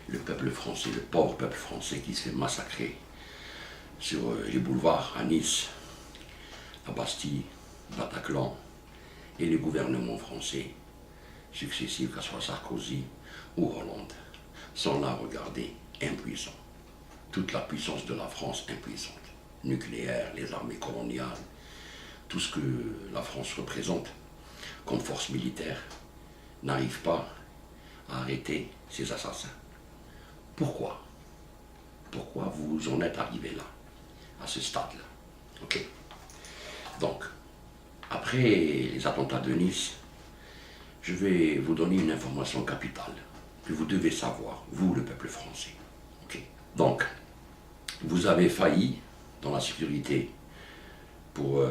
le peuple français, le pauvre peuple français qui se fait massacrer sur les boulevards à Nice, à Bastille, Bataclan, et les gouvernements français successifs, que ce soit Sarkozy ou Hollande, sont là, regardez, impuissants. Toute la puissance de la France impuissante. Nucléaire, les armées coloniales, tout ce que la France représente comme force militaire, n'arrive pas à arrêter ces assassins. Pourquoi? Pourquoi vous en êtes arrivé là, à ce stade-là? Ok. Donc, après les attentats de Nice, je vais vous donner une information capitale que vous devez savoir, vous, le peuple français. Ok. Donc, vous avez failli dans la sécurité pour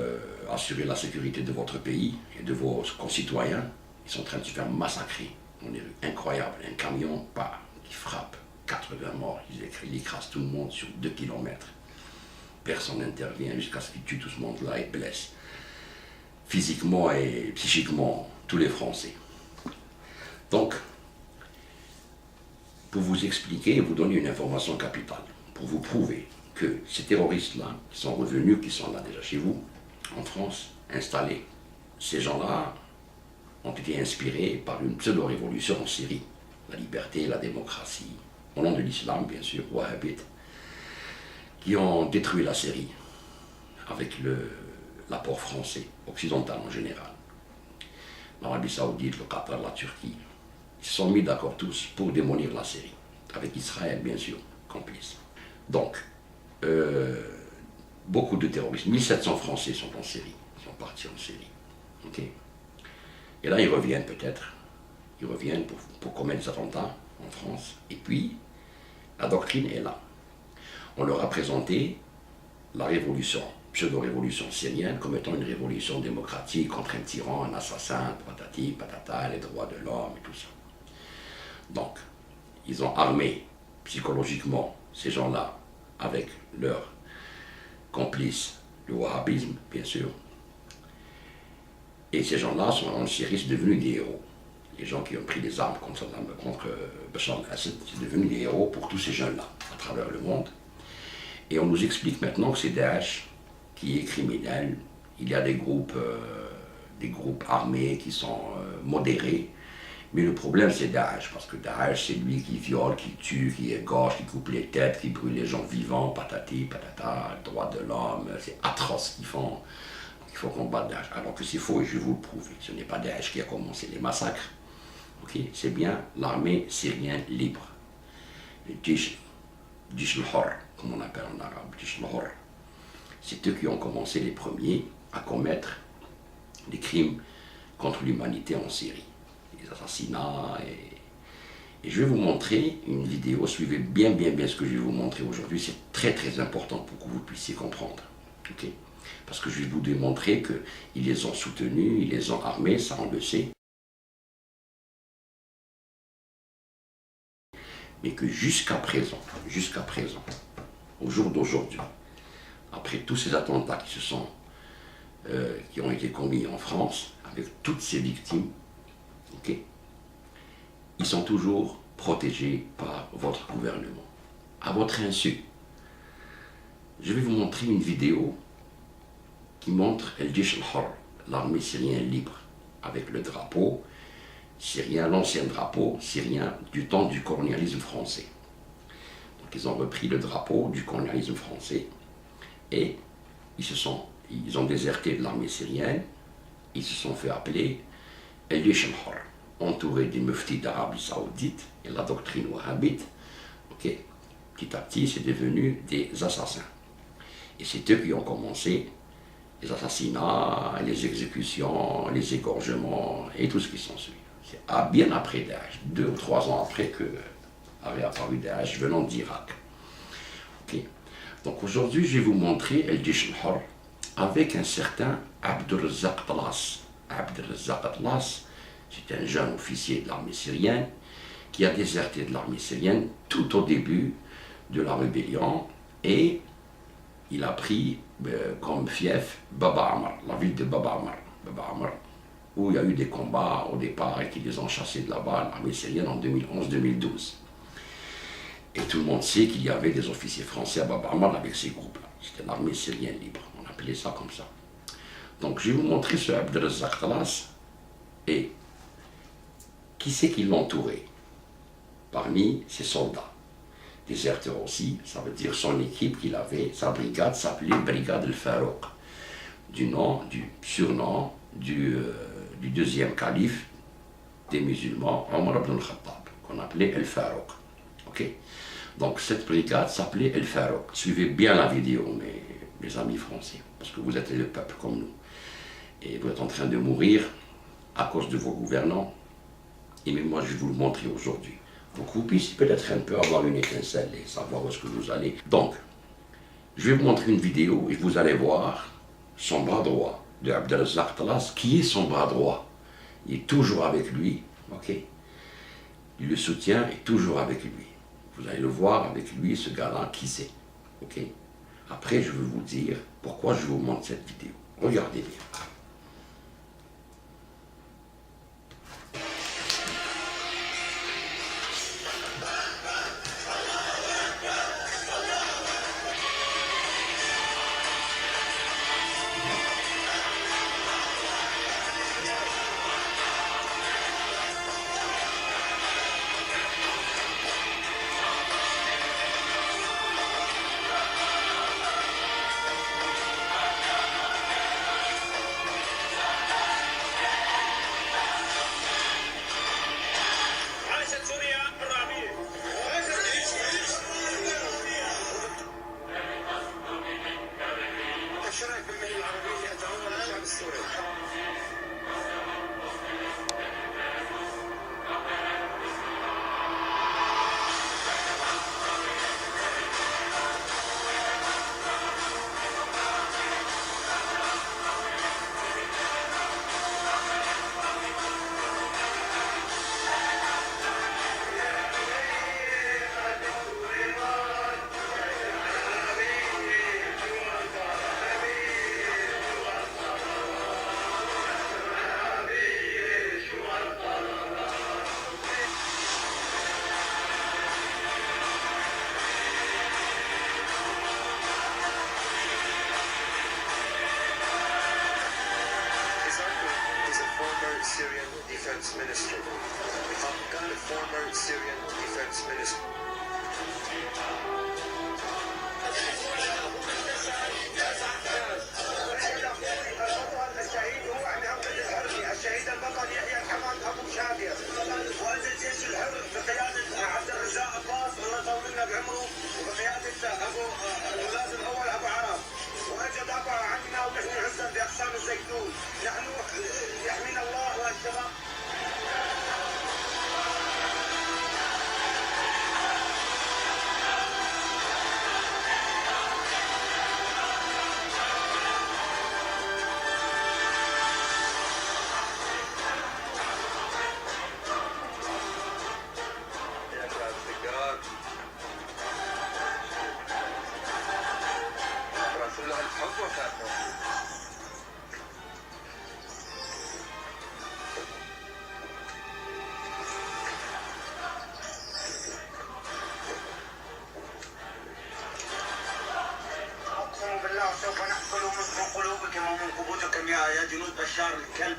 assurer la sécurité de votre pays et de vos concitoyens. Ils sont en train de se faire massacrer dans les rues. Incroyable, un camion qui frappe, 80 morts, ils écrasent tout le monde sur 2 kilomètres. Personne n'intervient jusqu'à ce qu'ils tuent tout ce monde-là et blessent physiquement et psychiquement tous les Français. Donc, pour vous expliquer et vous donner une information capitale, pour vous prouver que ces terroristes-là, qui sont revenus, qui sont là déjà chez vous, en France, installés, ces gens-là ont été inspirés par une pseudo-révolution en Syrie, la liberté, la démocratie, au nom de l'islam, bien sûr, wahhabites, qui ont détruit la Syrie avec l'apport français, occidental en général. L'Arabie Saoudite, le Qatar, la Turquie, ils se sont mis d'accord tous pour démolir la Syrie, avec Israël, bien sûr, complice. Donc, beaucoup de terroristes, 1700 Français sont en Syrie, sont partis en Syrie. Okay. Et là, ils reviennent peut-être, ils reviennent pour commettre des attentats en France, et puis, la doctrine est là. On leur a présenté la révolution, pseudo-révolution syrienne, comme étant une révolution démocratique contre un tyran, un assassin, patati, patata, les droits de l'homme et tout ça. Donc, ils ont armé psychologiquement ces gens-là avec leurs complices, le wahhabisme, bien sûr. Et ces gens-là sont en Syrie devenus des héros. Les gens qui ont pris des armes contre Bachar al-Assad, c'est devenus des héros pour tous ces jeunes-là, à travers le monde. Et on nous explique maintenant que c'est Daesh qui est criminel. Il y a des groupes armés qui sont modérés. Mais le problème, c'est Daesh, parce que Daesh, c'est lui qui viole, qui tue, qui égorge, qui coupe les têtes, qui brûle les gens vivants, patati, patata, droit de l'homme, c'est atroce ce qu'ils font. Il faut combattre Daesh. Alors que c'est faux et je vais vous le prouver. Ce n'est pas Daesh qui a commencé les massacres. Okay? C'est bien l'armée syrienne libre. Le Jish al-Hor, comme on appelle en arabe, Jish al-Hor. C'est eux qui ont commencé les premiers à commettre des crimes contre l'humanité en Syrie. Les assassinats et je vais vous montrer une vidéo, suivez bien ce que je vais vous montrer aujourd'hui, c'est très important pour que vous puissiez comprendre. Okay? Parce que je vais vous démontrer qu'ils les ont soutenus, ils les ont armés, ça on le sait. Mais que jusqu'à présent, au jour d'aujourd'hui, après tous ces attentats qui ont été commis en France, avec toutes ces victimes, okay, ils sont toujours protégés par votre gouvernement, à votre insu. Je vais vous montrer une vidéo qui montre El Jish al-Hor, l'armée syrienne libre, avec le drapeau syrien, l'ancien drapeau syrien du temps du colonialisme français. Donc ils ont repris le drapeau du colonialisme français et ils ont déserté de l'armée syrienne, ils se sont fait appeler El Jish al-Hor, entourés des muftis d'Arabie Saoudite et la doctrine wahhabite. Okay. Petit à petit, c'est devenu des assassins. Et c'est eux qui ont commencé les assassinats, les exécutions, les égorgements et tout ce qui s'ensuit. C'est bien après Daesh, 2 ou 3 ans après que avait apparu Daesh venant d'Irak. Okay. Donc aujourd'hui, je vais vous montrer El Jish al-Hor avec un certain Abdurrazzaq Tlas. Abdurrazzaq Tlas, c'est un jeune officier de l'armée syrienne qui a déserté de l'armée syrienne tout au début de la rébellion et il a pris comme fief Baba Amr, la ville de Baba Amr, où il y a eu des combats au départ et qui les ont chassés de là-bas, l'armée syrienne en 2011-2012. Et tout le monde sait qu'il y avait des officiers français à Bab Amar avec ces groupes-là. C'était l'armée syrienne libre, on appelait ça comme ça. Donc je vais vous montrer ce Abdelrazak Talas et qui c'est qui l'entourait parmi ses soldats. Déserteur aussi, ça veut dire son équipe qu'il avait, sa brigade s'appelait Brigade El-Farouk, du surnom du deuxième calife des musulmans, Omar ibn al-Khattab, qu'on appelait El-Farouk. Ok. Donc cette brigade s'appelait El-Farouk. Suivez bien la vidéo, mes amis français, parce que vous êtes le peuple comme nous. Et vous êtes en train de mourir à cause de vos gouvernants. Et même moi, je vais vous le montrer aujourd'hui. Donc vous puissiez peut-être un peu avoir une étincelle et savoir où est-ce que vous allez. Donc, je vais vous montrer une vidéo et vous allez voir son bras droit de Abdelrazak Talas. Qui est son bras droit? Il est toujours avec lui, ok? Il le soutient et toujours avec lui. Vous allez le voir avec lui, ce gars-là, qui c'est, ok? Après, je vais vous dire pourquoi je vous montre cette vidéo. Regardez bien. Syrian Defense Minister. The former Syrian Defense Minister. الشهيد البطل يحيى الحماد ابو شادر وزير الجيش الحر بقياده عبد الرزاق عباس الله يطول لنا بعمره وبقياده ابو الولاد الاول ابو عرب واجى دافع عنا ونحن عزا باقسام الزيتون نحن يحمينا الله والشباب. سوف نأكل من قلوبكم ومن قبوركم يا جنود بشار الكلب.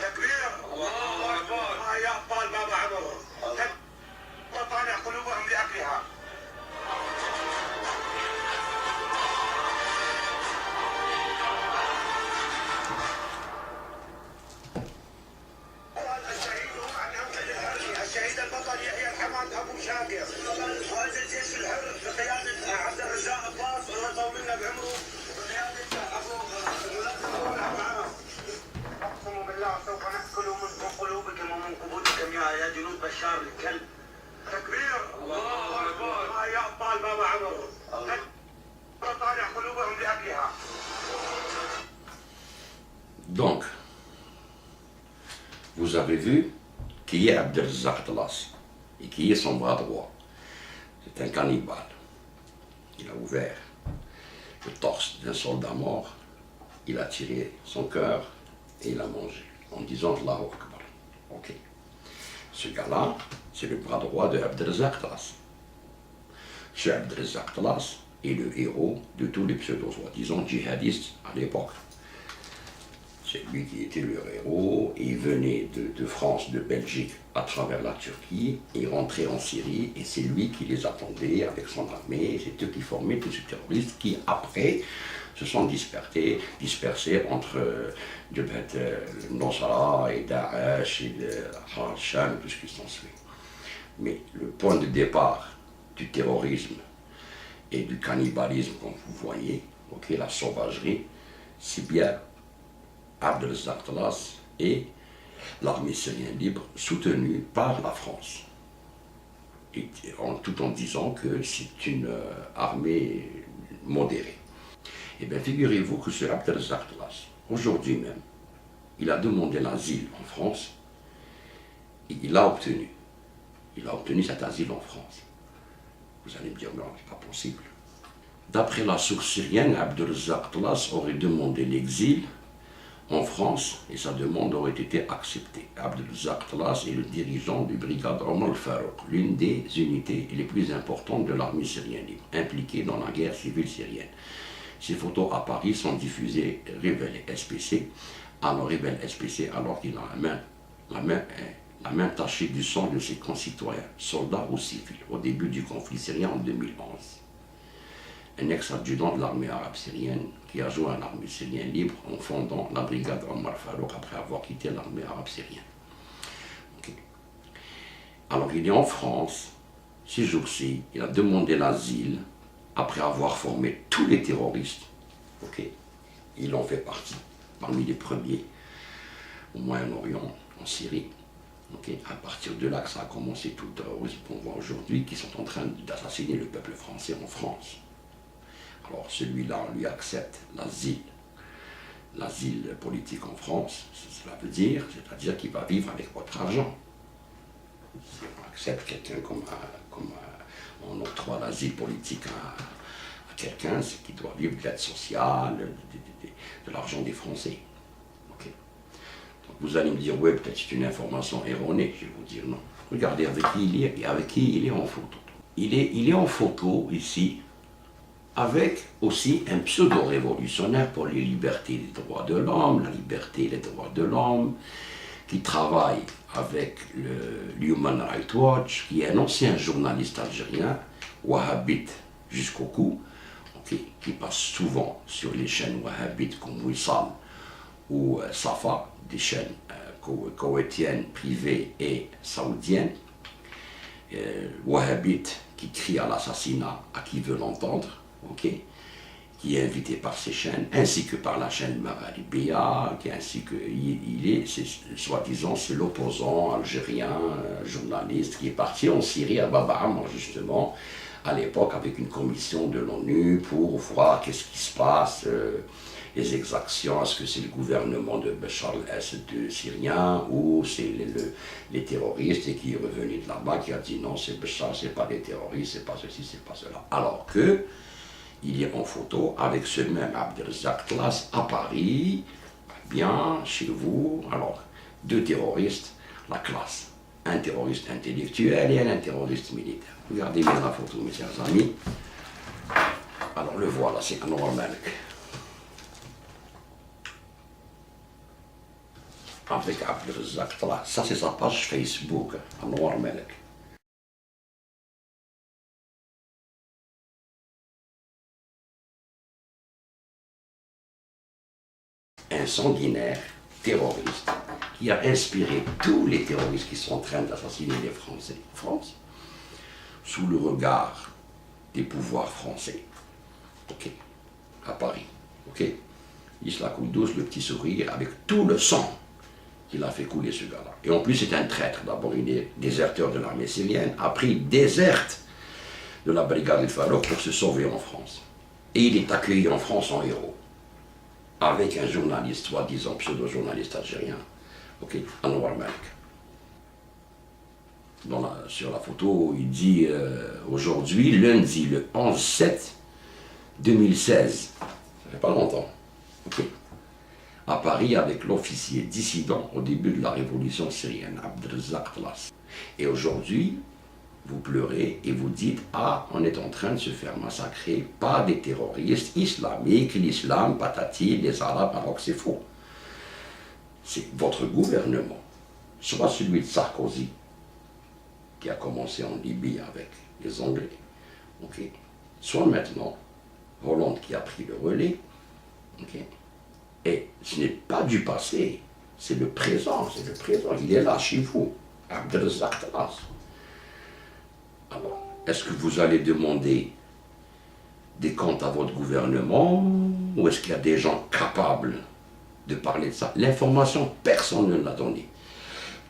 تكبير الله أكبر يا أبطال بابا عمر وطالع قلوبهم لأكلها. الشهيد البطل يحيى الحماد ابو شاكر وزير الجيش الحر بقياده عبد الرزاق عباس الله يطول لنا بعمره بقياده ابو الولاد الاول ابو عرب. اقسم بالله سوف ناكل من قلوبكم ومن قبوركم يا جنود بشار الكلب. تكبير الله اكبر يا ابطال بابا عمر طالع قلوبهم لاكلها. Donc, vous avez vu qui est Abdelrazak Talas et qui est son bras droit. C'est un cannibale. Il a ouvert le torse d'un soldat mort, il a tiré son cœur et il a mangé en disant Allahu Akbar. Ok. Ce gars-là, c'est le bras droit de Abdelrazak Talas. Ce Abdelrazak Tlas est le héros de tous les pseudos, soi-disant djihadistes à l'époque. C'est lui qui était le héros, et il venait de France, de Belgique, à travers la Turquie, et il rentrait en Syrie, et c'est lui qui les attendait avec son armée, c'est eux qui formaient tous ces terroristes qui, après, se sont dispersés entre Jabhat al-Nusra et Daesh et Al-Sham et tout ce qui s'ensuit. Mais le point de départ du terrorisme et du cannibalisme, comme vous voyez, la sauvagerie, c'est bien Abdelrazak Tlas et l'armée syrienne libre soutenue par la France. Et tout en disant que c'est une armée modérée. Eh bien, figurez-vous que ce Abdelrazak Tlas, aujourd'hui même, il a demandé l'asile en France et il l'a obtenu. Il a obtenu cet asile en France. Vous allez me dire, non, c'est pas possible. D'après la source syrienne, Abdelrazak Tlas aurait demandé l'exil en France et sa demande aurait été acceptée. Abdelrazak Tlas est le dirigeant du brigade Omar al-Farouk, l'une des unités les plus importantes de l'armée syrienne libre, impliquée dans la guerre civile syrienne. Ces photos à Paris sont diffusées révélées SPC, alors révèle SPC alors qu'il a la main tachée du sang de ses concitoyens, soldats ou civils, au début du conflit syrien en 2011. Un ex-adjudant de l'armée arabe syrienne qui a joint l'armée syrienne libre en fondant la brigade Omar Farouk après avoir quitté l'armée arabe syrienne. Okay. Alors il est en France, ces jours-ci, il a demandé l'asile après avoir formé tous les terroristes. Okay. Il en fait partie, parmi les premiers au Moyen-Orient, en Syrie. Okay. À partir de là que ça a commencé tout le terrorisme qu'on voit aujourd'hui, qui sont en train d'assassiner le peuple français en France. Alors celui-là, on lui accepte l'asile politique en France, cela veut dire, c'est-à-dire qu'il va vivre avec votre argent. Si on accepte quelqu'un comme on octroie l'asile politique à quelqu'un, c'est qu'il doit vivre de l'aide sociale, de l'argent des Français. Okay. Donc vous allez me dire, oui, peut-être c'est une information erronée, je vais vous dire non. Regardez avec qui il est en photo. Il est en photo ici, avec aussi un pseudo-révolutionnaire pour les libertés et les droits de l'homme, la liberté et les droits de l'homme, qui travaille avec l'Human Rights Watch, qui est un ancien journaliste algérien, wahhabite jusqu'au cou, okay, qui passe souvent sur les chaînes wahhabites comme Wissal ou Safa, des chaînes koweïtiennes, privées et saoudiennes, wahhabite qui crie à l'assassinat à qui veut l'entendre, okay, qui est invité par ces chaînes, ainsi que par la chaîne Maralibia, ainsi que il est soi-disant, c'est l'opposant algérien, journaliste, qui est parti en Syrie, à Bab el-Amr, justement, à l'époque, avec une commission de l'ONU pour voir qu'est-ce qui se passe, les exactions, est-ce que c'est le gouvernement de Bachar el-Assad syrien ou c'est les terroristes, et qui est revenu de là-bas, qui a dit non, c'est Bachar, c'est pas des terroristes, c'est pas ceci, c'est pas cela. Alors que il est en photo avec ce même Abdelrazak Tlas à Paris, bien chez vous. Alors, deux terroristes, la classe. Un terroriste intellectuel et un terroriste militaire. Regardez bien la photo, mes chers amis. Alors, le voilà, c'est Anwar Malek. Avec Abdelrazak Tlas. Ça, c'est sa page Facebook, Anwar Malek. Un sanguinaire terroriste qui a inspiré tous les terroristes qui sont en train d'assassiner les Français en France, sous le regard des pouvoirs français, ok, à Paris, ok. Isla Koudous, le petit sourire, avec tout le sang qu'il a fait couler ce gars-là. Et en plus, c'est un traître. D'abord, il est déserteur de l'armée syrienne, après il déserte de la brigade al-Farouk pour se sauver en France. Et il est accueilli en France en héros, avec un journaliste, soi-disant pseudo-journaliste algérien, ok, Anwar Malek. Sur la photo, il dit aujourd'hui, lundi, le 11/7/2016, ça fait pas longtemps, ok, à Paris avec l'officier dissident au début de la révolution syrienne, Abdelrazak Tlas. Et aujourd'hui, vous pleurez et vous dites « Ah, on est en train de se faire massacrer par des terroristes islamiques, l'islam, patati, les arabes », alors que c'est faux. C'est votre gouvernement, soit celui de Sarkozy, qui a commencé en Libye avec les Anglais, okay, soit maintenant Hollande qui a pris le relais, okay. Et ce n'est pas du passé, c'est le présent, il est là chez vous, Abdelrazak Talas. Alors, est-ce que vous allez demander des comptes à votre gouvernement, ou est-ce qu'il y a des gens capables de parler de ça? L'information, personne ne l'a donnée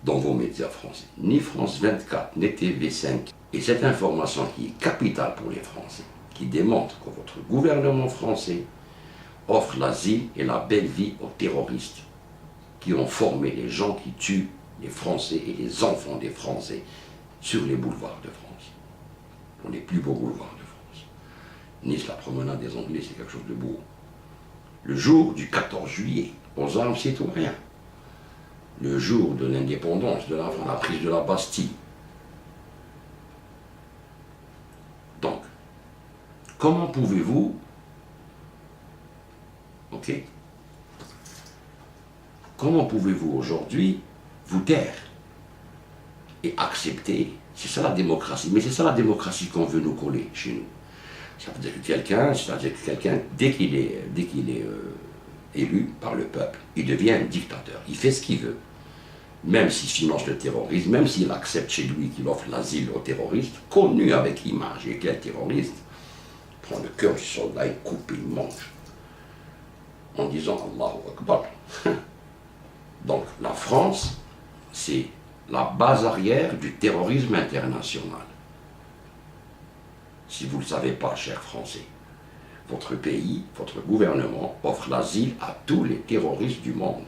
dans vos médias français, ni France 24, ni TV5. Et cette information qui est capitale pour les Français, qui démontre que votre gouvernement français offre l'asile et la belle vie aux terroristes qui ont formé les gens qui tuent les Français et les enfants des Français sur les boulevards de France. Pour les plus beaux boulevards de France. Nice, la promenade des Anglais, c'est quelque chose de beau. Le jour du 14 juillet, aux armes citoyens, le jour de l'indépendance de la France, la prise de la Bastille. Donc, comment pouvez-vous, comment pouvez-vous aujourd'hui vous taire et accepter? C'est ça la démocratie, mais c'est ça la démocratie qu'on veut nous coller chez nous. Ça veut dire que quelqu'un, dès qu'il est élu par le peuple, il devient un dictateur. Il fait ce qu'il veut. Même s'il finance le terrorisme, même s'il accepte chez lui qu'il offre l'asile aux terroristes, connu avec image, et quel terroriste prend le cœur du soldat et coupe et mange, en disant Allahu Akbar. Donc la France, c'est la base arrière du terrorisme international. Si vous ne le savez pas, chers Français, votre pays, votre gouvernement offre l'asile à tous les terroristes du monde,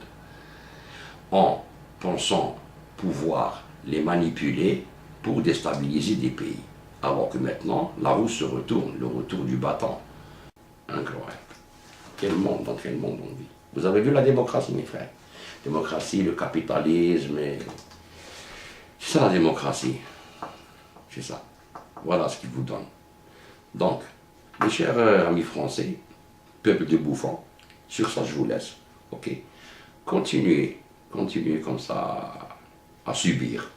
en pensant pouvoir les manipuler pour déstabiliser des pays. Alors que maintenant, la roue se retourne, le retour du battant. Incroyable. Dans quel monde on vit? Vous avez vu la démocratie, mes frères? Démocratie, le capitalisme, c'est ça la démocratie. C'est ça. Voilà ce qu'il vous donne. Donc, mes chers amis français, peuple de bouffons, sur ça je vous laisse. Ok? Continuez comme ça à subir.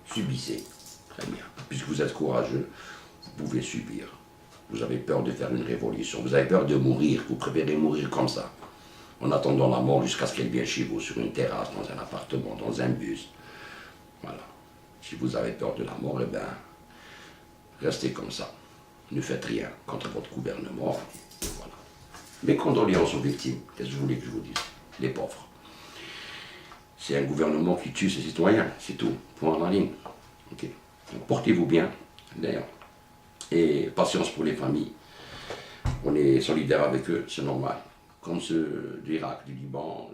Subissez. Très bien. Puisque vous êtes courageux, vous pouvez subir. Vous avez peur de faire une révolution, vous avez peur de mourir, vous préférez mourir comme ça, en attendant la mort jusqu'à ce qu'elle vienne chez vous, sur une terrasse, dans un appartement, dans un bus. Voilà. Si vous avez peur de la mort, eh bien, restez comme ça. Ne faites rien contre votre gouvernement. Et voilà. Mes condoléances aux victimes. Qu'est-ce que vous voulez que je vous dise? Les pauvres. C'est un gouvernement qui tue ses citoyens, c'est tout. Point à la ligne. Okay. Donc portez-vous bien, d'ailleurs. Et patience pour les familles. On est solidaires avec eux, c'est normal. Comme ceux d'Irak, du Liban.